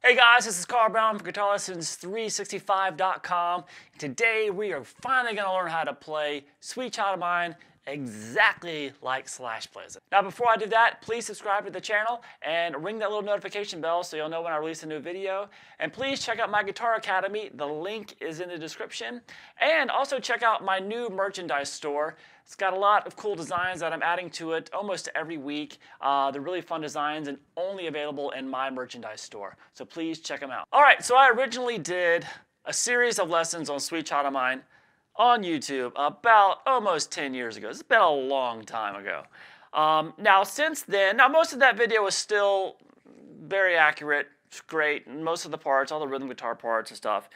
Hey guys, this is Carl Brown from GuitarLessons365.com. Today we are finally going to learn how to play Sweet Child of Mine exactly like Slash plays it. Now before I do that, please subscribe to the channel and ring that little notification bell so you'll know when I release a new video. And please check out my Guitar Academy. The link is in the description. And also check out my new merchandise store. It's got a lot of cool designs that I'm adding to it almost every week. They're really fun designs and only available in my merchandise store. So please check them out. All right, so I originally did a series of lessons on Sweet Child of Mine on YouTube about almost 10 years ago. It's been a long time ago. Now since then, most of that video is still very accurate. It's great. Most of the parts, all the rhythm guitar parts and stuff.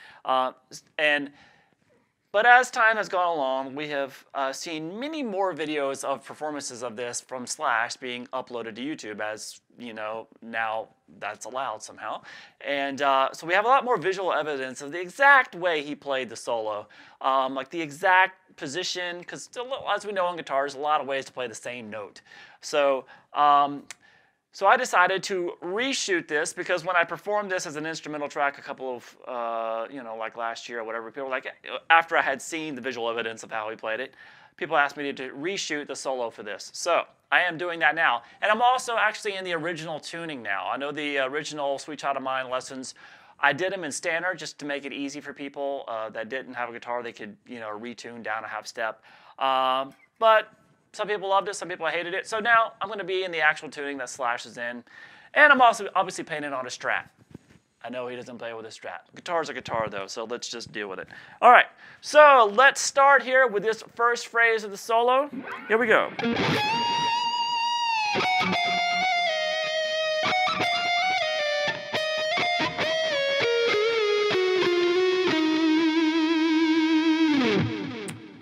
But as time has gone along, we have seen many more videos of performances of this from Slash being uploaded to YouTube, as you know, now that's allowed somehow. And so we have a lot more visual evidence of the exact way he played the solo, like the exact position, because as we know on guitars, a lot of ways to play the same note. So I decided to reshoot this because when I performed this as an instrumental track a couple of, like last year or whatever, people were like, after I had seen the visual evidence of how he played it, people asked me to reshoot the solo for this. So I am doing that now. And I'm also actually in the original tuning now. I know the original Sweet Child of Mine lessons, I did them in standard just to make it easy for people that didn't have a guitar. They could, retune down a half step. But some people loved it, some people hated it. So now I'm going to be in the actual tuning that Slash is in. And I'm also obviously playing it on a Strat. I know he doesn't play with a Strat. Guitar's a guitar though, so let's just deal with it. All right, so let's start here with this first phrase of the solo. Here we go.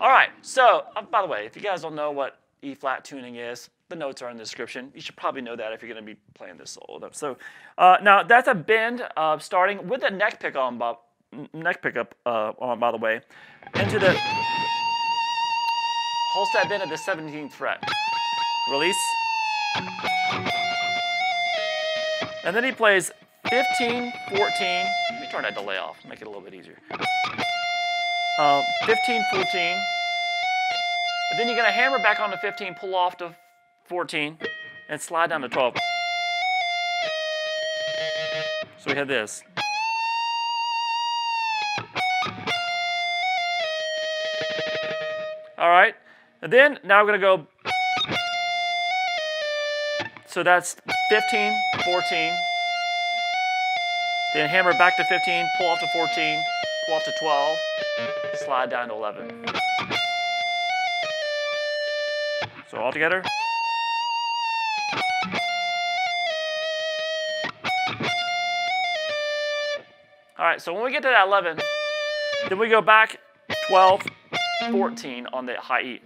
All right, so by the way, if you guys don't know what E-flat tuning is, the notes are in the description. You should probably know that if you're going to be playing this solo. So now that's a bend starting with a neck pickup on, by the way, into the whole step bend at the 17th fret. Release. And then he plays 15, 14. Let me turn that delay off, make it a little bit easier. 15, 14. But then you're going to hammer back on to 15, pull off to 14, and slide down to 12. So we have this. All right. And then now we're going to go. So that's 15, 14. Then hammer back to 15, pull off to 14, pull off to 12, slide down to 11. So all together. All right, so when we get to that 11, then we go back 12, 14 on the high E.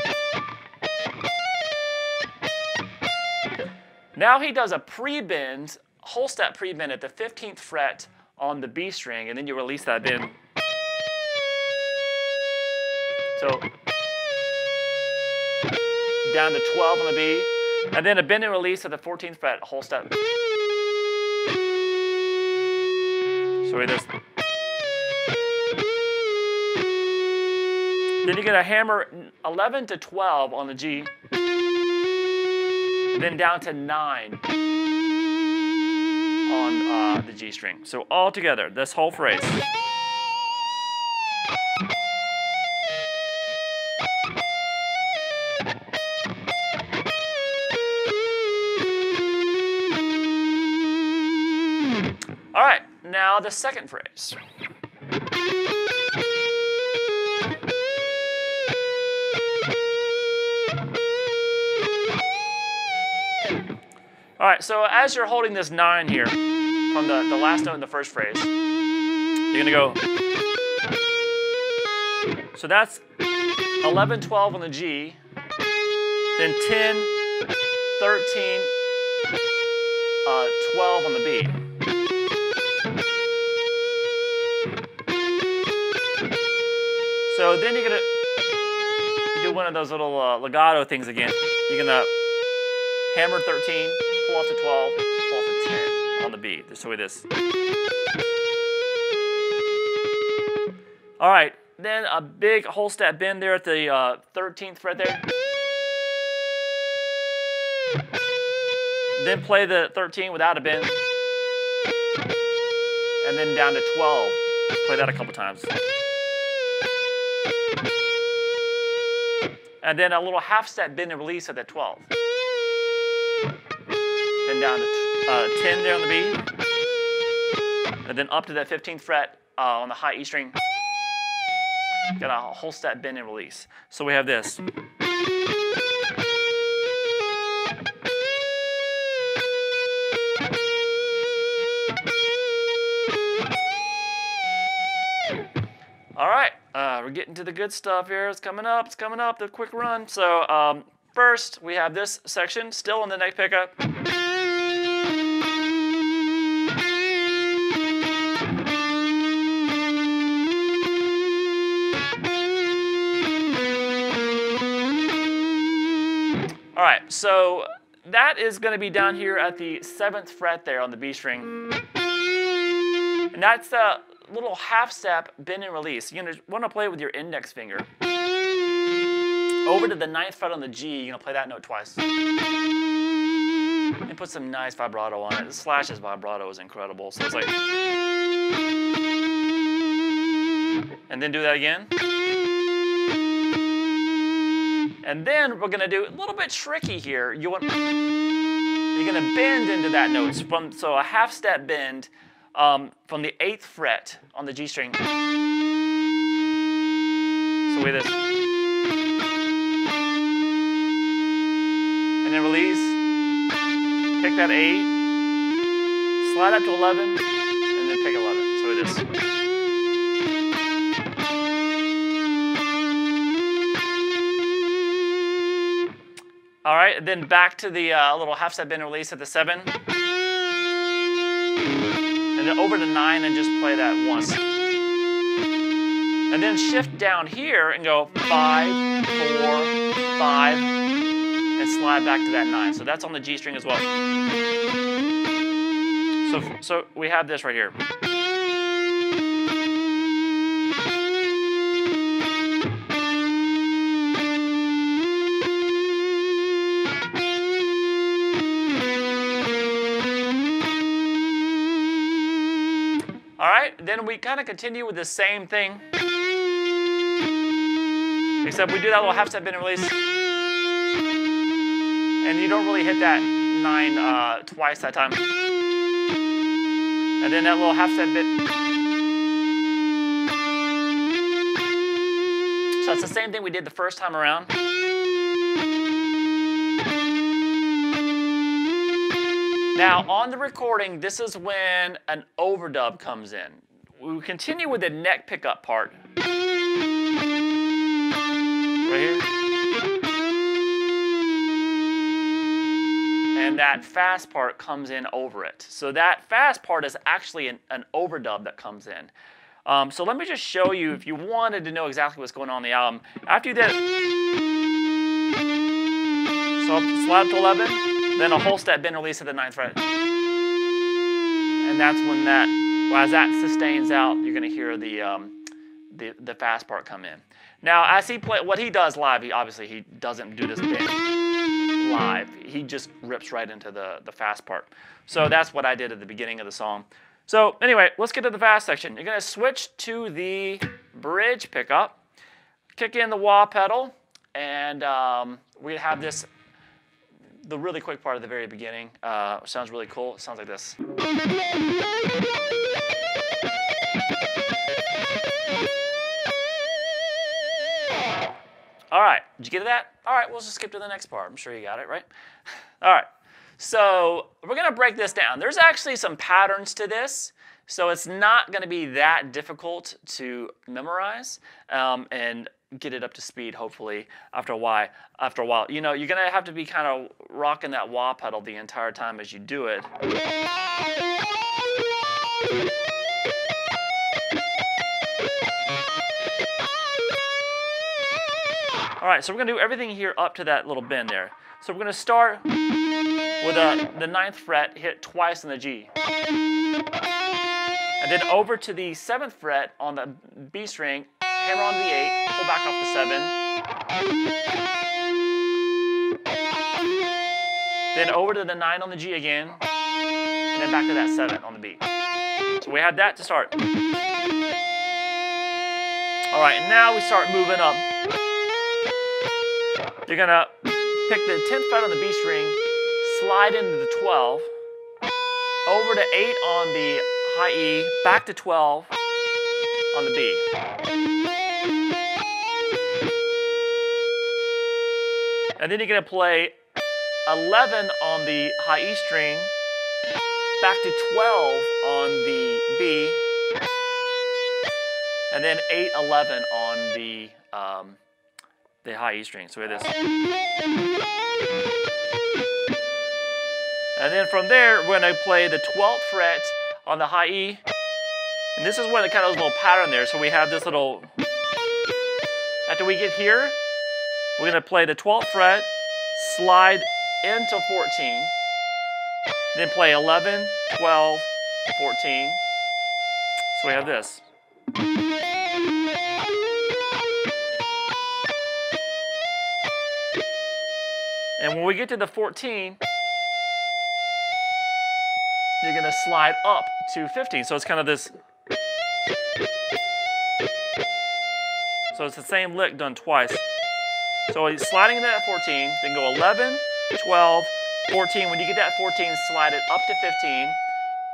Now he does a pre-bend, whole step pre-bend at the 15th fret on the B string, and then you release that bend. So down to 12 on the B, and then a bend and release at the 14th fret, a whole step. So we just. Then you're going to hammer 11 to 12 on the G, and then down to 9 on the G string. So all together, this whole phrase. All right, now the second phrase. All right, so as you're holding this 9 here, from the last note in the first phrase, you're going to go. So that's 11, 12 on the G, then 10, 13, 12 on the B. So then you're going to do one of those little legato things again. You're going to hammer 13, pull off to 12, pull off to 10 on the B. So with this. All right, then a big whole step bend there at the 13th fret there. Then play the 13 without a bend. And then down to 12. Play that a couple times. And then a little half step bend and release at that 12. Then down to 10 there on the B. And then up to that 15th fret on the high E string. Got a whole step bend and release. So we have this. All right, we're getting to the good stuff here. It's coming up, the quick run. So first, we have this section still on the neck pickup. All right, so that is going to be down here at the 7th fret there on the B string. And that's a little half step bend and release. You're going to want to play with your index finger. Over to the 9th fret on the G, you're going to play that note twice. And put some nice vibrato on it. Slash's vibrato is incredible. So it's like... And then do that again. And then we're going to do a little bit tricky here. You're going to bend into that note. So a half step bend from the 8th fret on the G string. So we have this. And then release. Pick that 8. Slide up to 11. And then pick 11. So we have this. All right, then back to the little half step bend and release at the 7. And then over to 9 and just play that once. And then shift down here and go 5, 4, 5, and slide back to that 9. So that's on the G string as well. So we have this right here. All right, then we kind of continue with the same thing, except we do that little half step bend and release, and you don't really hit that 9 twice that time. And then that little half step bend. So it's the same thing we did the first time around. Now, on the recording, this is when an overdub comes in. We continue with the neck pickup part. Right here. And that fast part comes in over it. So that fast part is actually an overdub that comes in. So let me just show you, if you wanted to know exactly what's going on in the album. After you did it, so slide up to 11. Then a whole step bend release at the 9th fret. And that's when that, as that sustains out, you're going to hear the fast part come in. Now, as he what he does live, he doesn't do this bend live. He just rips right into the fast part. So that's what I did at the beginning of the song. So anyway, let's get to the fast section. You're going to switch to the bridge pickup, kick in the wah pedal, and we have this. The really quick part at the very beginning sounds really cool. It sounds like this. All right, did you get that? All right, we'll just skip to the next part. I'm sure you got it, right? All right, so we're going to break this down. There's actually some patterns to this, so it's not going to be that difficult to memorize and get it up to speed, hopefully, after a while. You know, you're going to have to be kind of rocking that wah pedal the entire time as you do it. All right, so we're going to do everything here up to that little bend there. So we're going to start with the 9th fret, hit twice on the G. then over to the 7th fret on the B string, hammer on the 8, pull back off the 7. Then over to the 9 on the G again, and then back to that 7 on the B. So we had that to start. All right, now we start moving up. You're gonna pick the 10th fret on the B string, slide into the 12, over to 8 on the high E, back to 12 on the B. And then you're gonna play 11 on the high E string, back to 12 on the B, and then 8, 11 on the high E string. So we have this. And then from there, we're going to play the 12th fret on the high E. And this is where the kind of little pattern there. So we have this little, after we get here, we're going to play the 12th fret, slide into 14, then play 11, 12, 14. So we have this. And when we get to the 14, you're going to slide up to 15. So it's kind of this. So it's the same lick done twice. So he's sliding into that 14, then go 11, 12, 14. When you get that 14, slide it up to 15,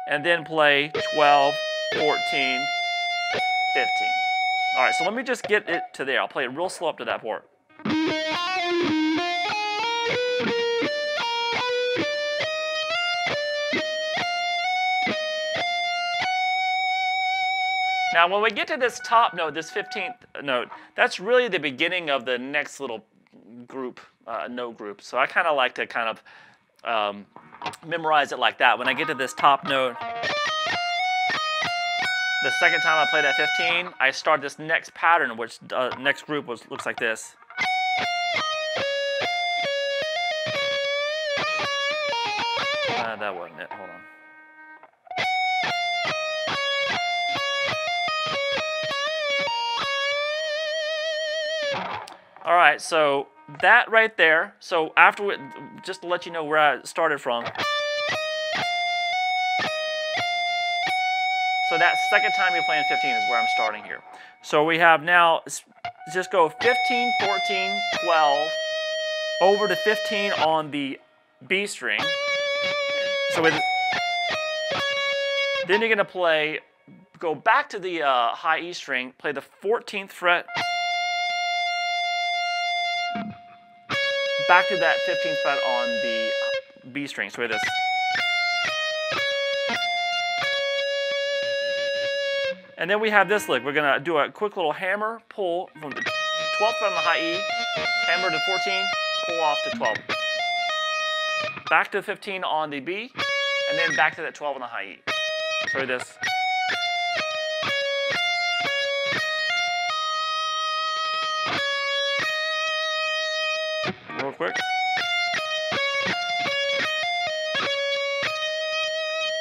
and then play 12, 14, 15. All right, so let me just get it to there. I'll play it real slow up to that part. Now, when we get to this top note, this 15th note, that's really the beginning of the next little group, note group. So I kind of like to kind of memorize it like that. When I get to this top note, the second time I play that 15, I start this next pattern, which next group looks like this. That wasn't it. Hold on. All right, so that right there. So after just to let you know where I started from. So that second time you're playing 15 is where I'm starting here. So we have now, just go 15, 14, 12, over to 15 on the B string. So then you're gonna go back to the high E string, play the 14th fret, back to that 15th fret on the B string. So we have this. And then we have this lick. We're going to do a quick little hammer pull from the 12th fret on the high E, hammer to 14, pull off to 12. Back to 15 on the B, and then back to that 12 on the high E. So this. Real quick.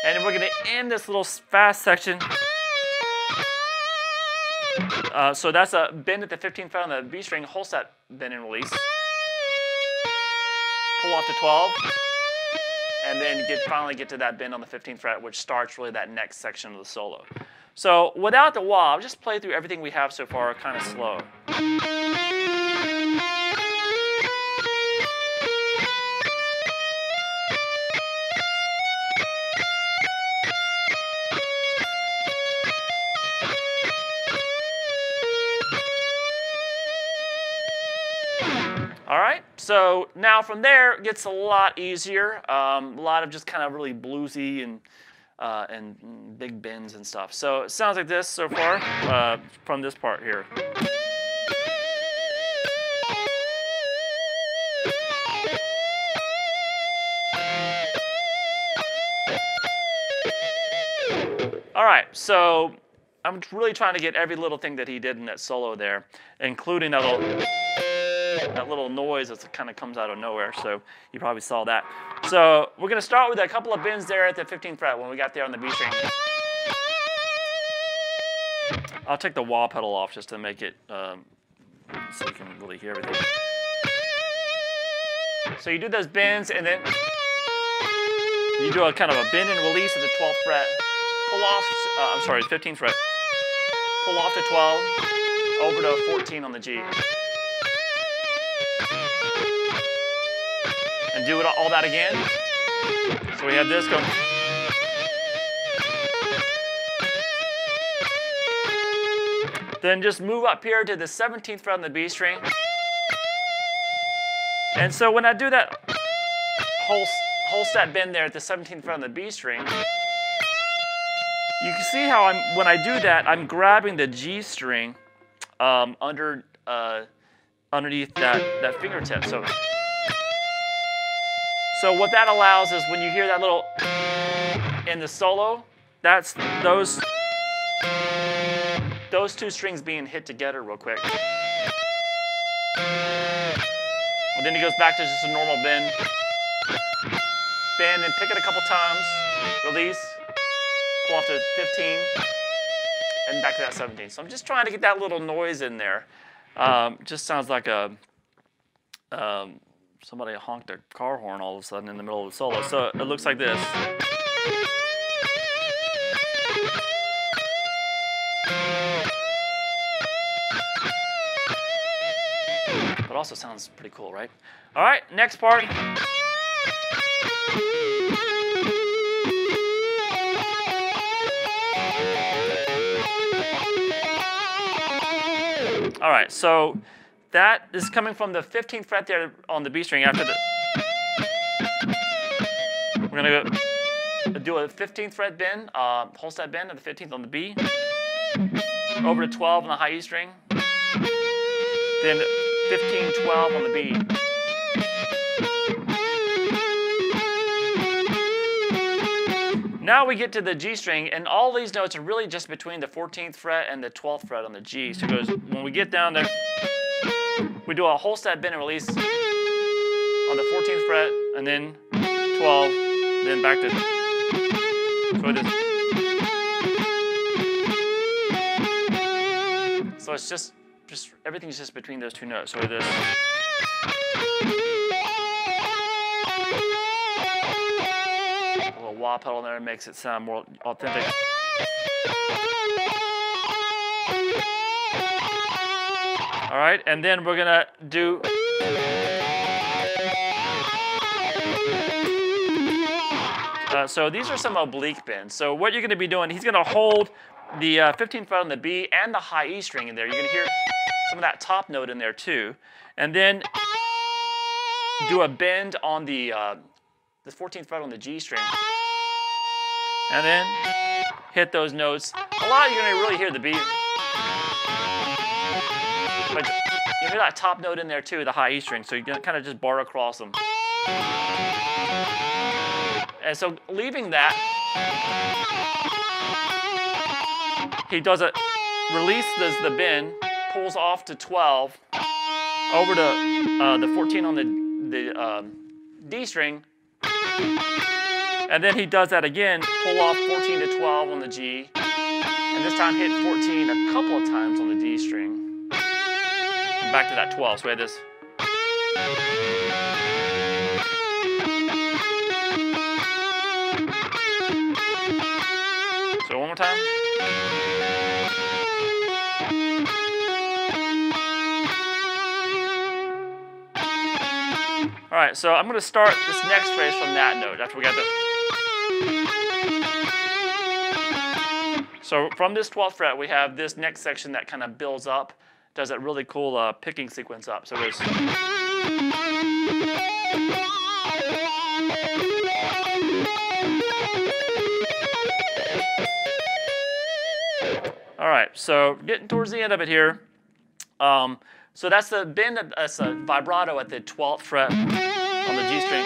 And we're going to end this little fast section. So that's a bend at the 15th fret on the B string, whole set bend and release. Pull off to 12. And then finally get to that bend on the 15th fret, which starts really that next section of the solo. So without the wah, I'll just play through everything we have so far kind of slow. All right, so now from there it gets a lot easier. A lot of just kind of really bluesy and big bends and stuff. So it sounds like this so far from this part here. All right, so I'm really trying to get every little thing that he did in that solo there, including that little noise that kind of comes out of nowhere. So you probably saw that. So we're going to start with a couple of bends there at the 15th fret when we got there on the B string. I'll take the wah pedal off just to make it so you can really hear everything. So you do those bends, and then you do a kind of a bend and release at the 12th fret. Pull off, I'm sorry, 15th fret. Pull off to 12, over to 14 on the G. And do all that again. So we have this going. Then just move up here to the 17th fret on the B string. And so when I do that whole set bend there at the 17th fret on the B string, you can see how when I do that, I'm grabbing the G string underneath that fingertip. So what that allows is when you hear that little in the solo, that's those two strings being hit together real quick. And then it goes back to just a normal bend. Bend and pick it a couple times. Release. Pull off to 15. And back to that 17. So I'm just trying to get that little noise in there. Just sounds like somebody honked a car horn all of a sudden in the middle of the solo. So it looks like this. But also sounds pretty cool, right? All right, next part. All right, so that is coming from the 15th fret there on the B string after the. We're gonna do a 15th fret bend, whole set bend at the 15th on the B, over to 12 on the high E string, then 15, 12 on the B. Now we get to the G string, and all these notes are really just between the 14th fret and the 12th fret on the G. So it goes, when we get down there, we do a whole set bend and release on the 14th fret, and then 12, then back to. So it is. So it's just everything's just between those two notes. So it is. A little wah pedal there makes it sound more authentic. All right, and then we're gonna do. So these are some oblique bends. So what you're gonna be doing, he's gonna hold the 15th fret on the B and the high E string in there. You're gonna hear some of that top note in there too, and then do a bend on the 14th fret on the G string, and then hit those notes. A lot you're gonna really hear the B. But you hear that top note in there too, the high E string, so you can kind of just bar across them. And so leaving that, he does it, releases the bend, pulls off to 12, over to the 14 on the D string, and then he does that again, pull off 14 to 12 on the G, and this time hit 14 a couple of times on the D string, and back to that 12. So we had this. So one more time. All right, so I'm going to start this next phrase from that note after we got the. So from this 12th fret, we have this next section that kind of builds up, does that really cool picking sequence up. So it goes. All right, so getting towards the end of it here. So that's the bend, that's a vibrato at the 12th fret on the G string.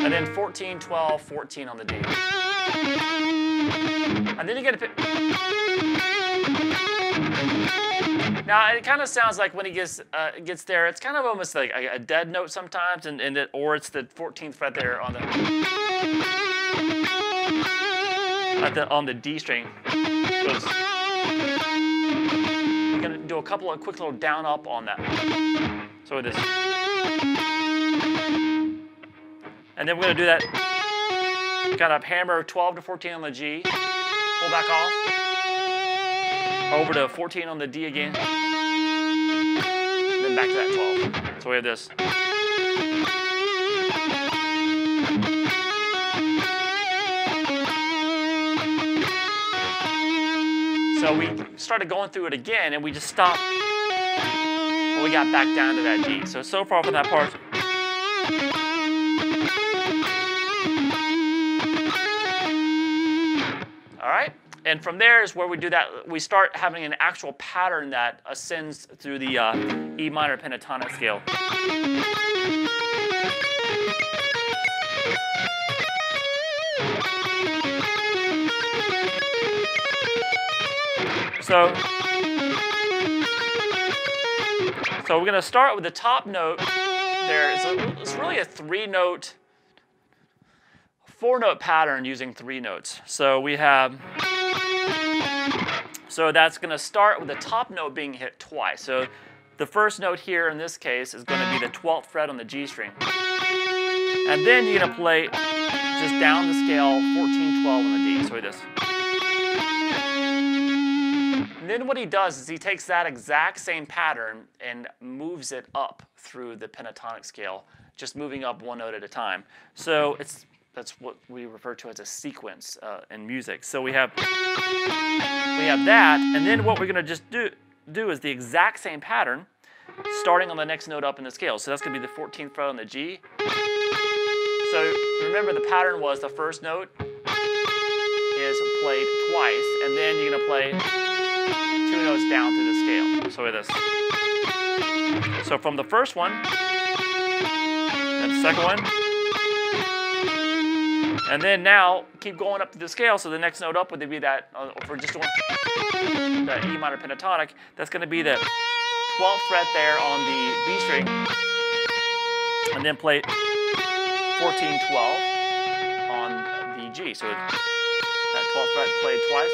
And then 14, 12, 14 on the D. And then you get a pick. Now it kind of sounds like when he gets there, it's kind of almost like a dead note sometimes, or it's the 14th fret there on the D string. So we're going to do a couple of quick little down up on that. So with this. And then we're going to do that kind of hammer 12 to 14 on the G, pull back off, over to 14 on the D again, then back to that 12. So we have this. So we started going through it again, and we just stopped when we got back down to that D. So far from that part. All right, and from there is where we do that. We start having an actual pattern that ascends through the E minor pentatonic scale. So we're going to start with the top note there. It's really a 4-note pattern using 3 notes. So we have, so that's going to start with the top note being hit twice. So the first note here in this case is going to be the 12th fret on the G string. And then you're going to play just down the scale 14, 12 on the D. So this. And then what he does is he takes that exact same pattern and moves it up through the pentatonic scale, just moving up 1 note at a time. So that's what we refer to as a sequence in music. So we have that, and then what we're going to just do is the exact same pattern, starting on the next note up in the scale. So that's going to be the 14th fret on the G. So remember, the pattern was the first note is played twice, and then you're going to play 2 notes down through the scale. So with this. So from the first one, and the second one, and then now keep going up to the scale. So the next note up would be that, for just one, the E minor pentatonic, that's going to be the 12th fret there on the B string, and then play 14, 12 on the G. So that 12th fret played twice.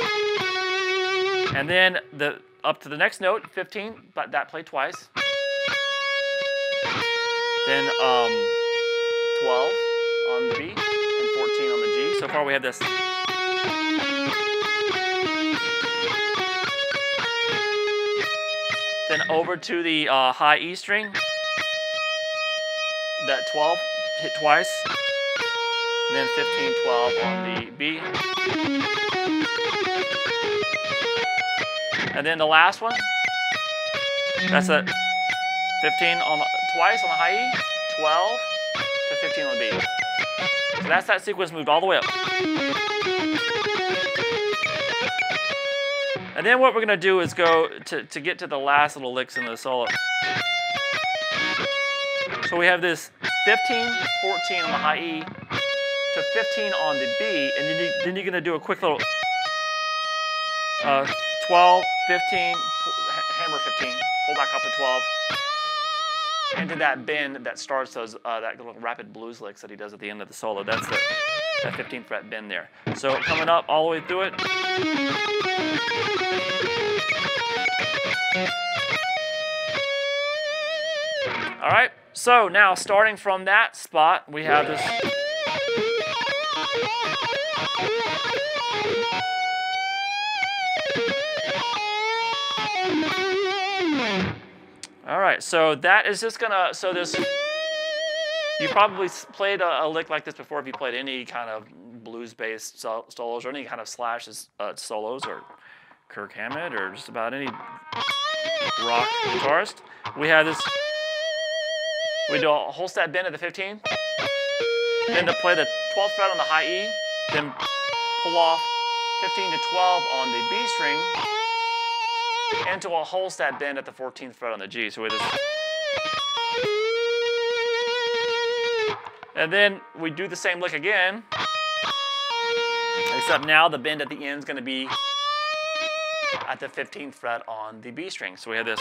And then up to the next note, 15, but that played twice. Then 12 on the B and 14 on the G. So far we have this. Then over to the high E string. That 12 hit twice. And then 15, 12 on the B. And then the last one, that's a 15 on twice on the high E, 12 to 15 on the B. So that's that sequence moved all the way up. And then what we're going to do is go to get to the last little licks in the solo. So we have this 15, 14 on the high E to 15 on the B, and then you're going to do a quick little 12, 15, hammer 15, pull back up to 12, into that bend that starts those that little rapid blues licks that he does at the end of the solo. That's that 15th fret bend there. So coming up all the way through it. All right, so now starting from that spot, we have this. All right, so that is just gonna, so this, you probably played a lick like this before if you played any kind of blues-based solos or any kind of Slash solos or Kirk Hammett or just about any rock guitarist. We have this, we do a whole step bend at the 15, then to play the 12th fret on the high E, then pull off 15 to 12 on the B string, into a whole step bend at the 14th fret on the G. So we just, and then we do the same lick again, except now the bend at the end is going to be at the 15th fret on the B string. So we have this.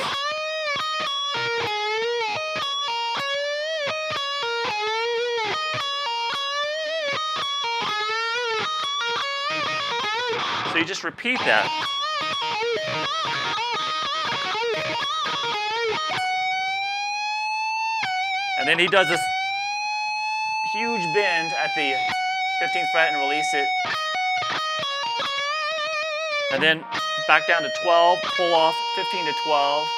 So you just repeat that. And then he does this huge bend at the 15th fret and release it. And then back down to 12, pull off 15 to 12.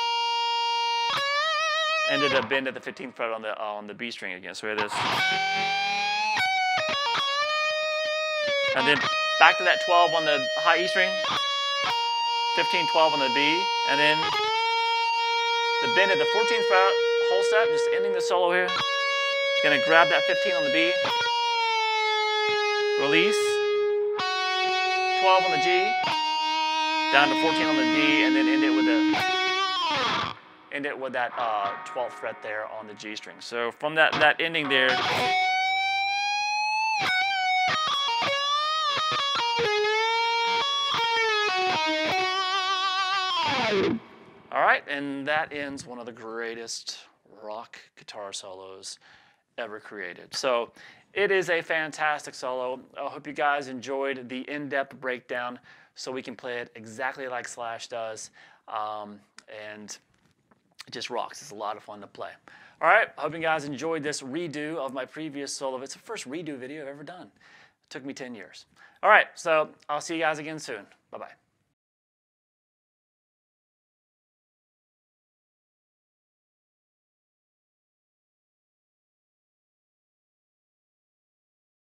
Ended a bend at the 15th fret on the B string again. So here it is. And then back to that 12 on the high E string. 15, 12 on the B. And then the bend at the 14th fret, whole step, just ending the solo here. Gonna grab that 15 on the B. Release. 12 on the G. Down to 14 on the D, and then end it with that 12th fret there on the G string. So from that ending there. All right, and that ends one of the greatest rock guitar solos ever created. So it is a fantastic solo. I hope you guys enjoyed the in-depth breakdown so we can play it exactly like Slash does. And it just rocks. It's a lot of fun to play. All right, I hope you guys enjoyed this redo of my previous solo. It's the first redo video I've ever done. It took me 10 years. All right, so I'll see you guys again soon. Bye-bye.